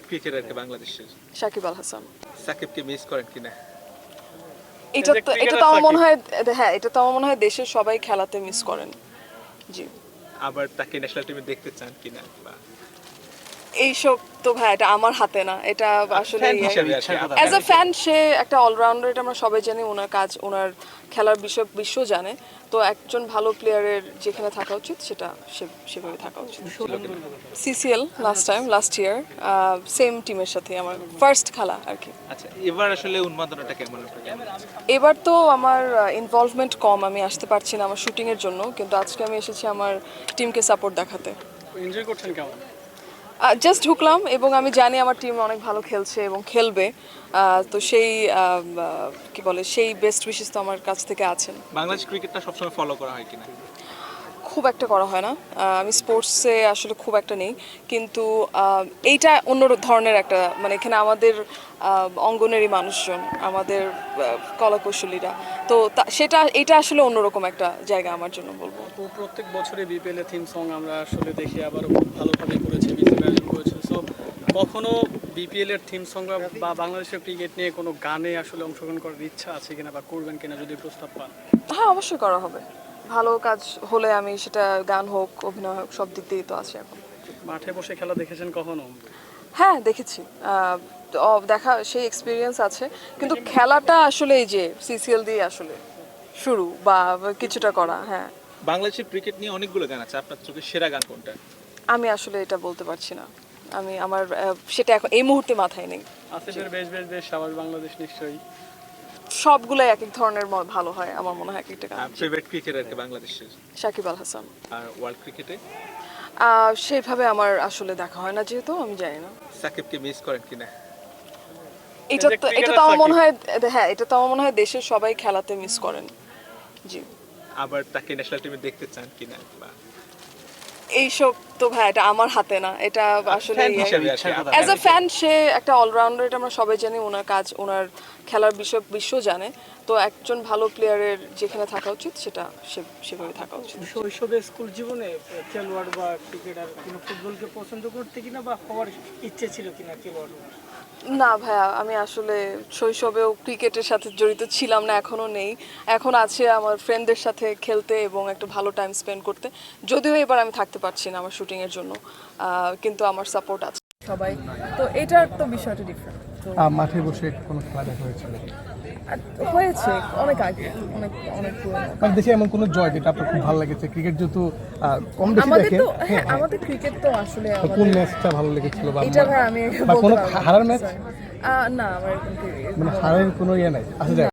ক্রিকেটারকে বাংলাদেশের সাকিব আল হাসান। সাকিবকে মিস করেন কিনা? এটা তো আমার মনে হয়, হ্যাঁ, এটা তো আমার মনে হয় দেশের সবাই খেলাতে মিস করেন। জি, আবার তাকে ন্যাশনাল টিমে দেখতে চান কিনা? বা এইসব তো ভাই এটা আমার হাতে না, এটা আসলে fan হিসেবে আর কি, অ্যাজ আ ফ্যান সে একটা অলরাউন্ডার, এটা আমরা সবাই জানি। ওনার কাজ, ওনার খেলার বিষয় বিশ্ব জানে। তো একজন ভালো প্লেয়ারের যেখানে থাকা উচিত সেটা সেভাবে থাকা উচিত। সিসিএল লাস্ট ইয়ার সেম টিমের সাথে আমার ফার্স্ট খেলা আর কি। আচ্ছা, এবার আসলে উন্মাদনাটা কেমন আপনার? এবার তো আমার ইনভলভমেন্ট কম, আমি আসতে পারছি না আমার শুটিংয়ের জন্য, কিন্তু আজকে আমি এসেছি আমার টিমকে সাপোর্ট দেখাতে। এনজয় করছেন কেমন? জাস্ট ঢুকলাম এবং আমি জানি আমার টিম অনেক ভালো খেলছে এবং খেলবে। তো সেই কি বলে, সেই বেস্ট উইশেস তো আমার কাছ থেকে আছেন। বাংলাদেশ ক্রিকেটটা সবসময় ফলো করা হয় কিনা? খুব একটা করা হয় না, আমি স্পোর্টসে আসলে খুব একটা নেই, কিন্তু এইটা অন্য ধরনের একটা, মানে এখানে আমাদের অঙ্গনেরই মানুষজন, আমাদের কলাকৌশলীরা, তো এটা আসলে অন্যরকম একটা জায়গা আমার জন্য বলবো। তো প্রত্যেক বছরে বিপিএল এর থিম সং আমরা আসলে দেখি, আবার খুব ভালোভাবে করেছে, বিজিবি আয়োজন করেছে। সো কখনো বিপিএল এর থিম সং বা বাংলাদেশের ক্রিকেট নিয়ে কোনো গানে আসলে অংশগ্রহণ করার ইচ্ছা আছে কিনা বা করবেন কিনা যদি প্রস্তাব পান? হ্যাঁ, অবশ্যই করা হবে। ভালো কাজ হলে আমি সেটা গান হোক, অভিনয় হোক, সব দিক দিয়েই তো আছি এখন। মাঠে বসে খেলা দেখেছেন কখনো? হ্যাঁ, দেখেছি। দেখা সেই এক্সপিরিয়েন্স আছে, কিন্তু খেলাটা আসলে এই যে সিসিএল দিয়ে আসলে শুরু বা কিছুটা করা। হ্যাঁ, বাংলাদেশের ক্রিকেট নিয়ে অনেকগুলো গান আছে, আপনার চোখে সেরা গান কোনটা? আমি আসলে এটা বলতে পারছি না। আমার সেটা এখন এই মুহূর্তে মাথায় নেই। আসিফের বেশ বেশ বেশ আবার বাংলাদেশ নিশ্চয়ই। সবগুলাই এক এক ধরনের ভালো হয় আমার মনে হয় এক একটা গান। ফেভারিট ক্রিকেটারকে বাংলাদেশের সাকিব আল হাসান। আর ওয়ার্ল্ড ক্রিকেটে? সেইভাবে আমার আসলে দেখা হয় না, যেহেতু আমি জানি না। সাকিবকে মিস করেন কিনা? এটা তো আমার মনে হয়, হ্যাঁ, এটা তো আমার মনে হয় দেশের সবাই খেলাতে মিস করেন। জি, আবার তাকে ন্যাশনাল টিমে দেখতে চান কিনা? বা এইসব তো ভাই এটা আমার হাতে না, এটা আসলে fan হিসেবে আর কি, অ্যাজ আ ফ্যান সে একটা অলরাউন্ডার, এটা আমরা সবাই জানি। ওনার কাজ, ওনার খেলার বিষয় বিশ্ব জানে। তো একজন ভালো প্লেয়ারের যেখানে থাকা উচিত সেটা সেভাবে থাকা উচিত। শৈশবে স্কুল জীবনে খেলোয়াড় বা ক্রিকেটার কোনো ফুটবলকে পছন্দ করতে কিনা বা হওয়ার ইচ্ছে ছিল কিনা খেলোয়াড়? না ভাইয়া, আমি আসলে শৈশবেও ক্রিকেটের সাথে জড়িত ছিলাম না, এখনও নেই। এখন আছে আমার ফ্রেন্ডদের সাথে খেলতে এবং একটা ভালো টাইম স্পেন্ড করতে। যদিও এবার আমি থাকতে পারছি না আমার শুটিংয়ের জন্য, কিন্তু আমার সাপোর্ট আছে সবাই। তো এটার তো বিষয়টা ডিফারেন্ট। মাঠে বসে কোনো খেলা দেখা হয়েছিল? হয়েছে অনেক আগে, অনেক অনেক পুরনো। মানে দেশে এমন কোনো জয় যেটা আপনার খুব ভালো লেগেছে? ক্রিকেট যেহেতু কম বেশি আমাদের দেখেন, তো হ্যাঁ, আমাদের ক্রিকেট তো আসলে তো কোন ম্যাচটা ভালো লেগেছিল বা এটা ভাই আমি বা বলতে কোনো পারবো না। হারার ম্যাচ? না, আমার এরকম মানে হারের কোনো ইয়ে নাই? আচ্ছা, যাক।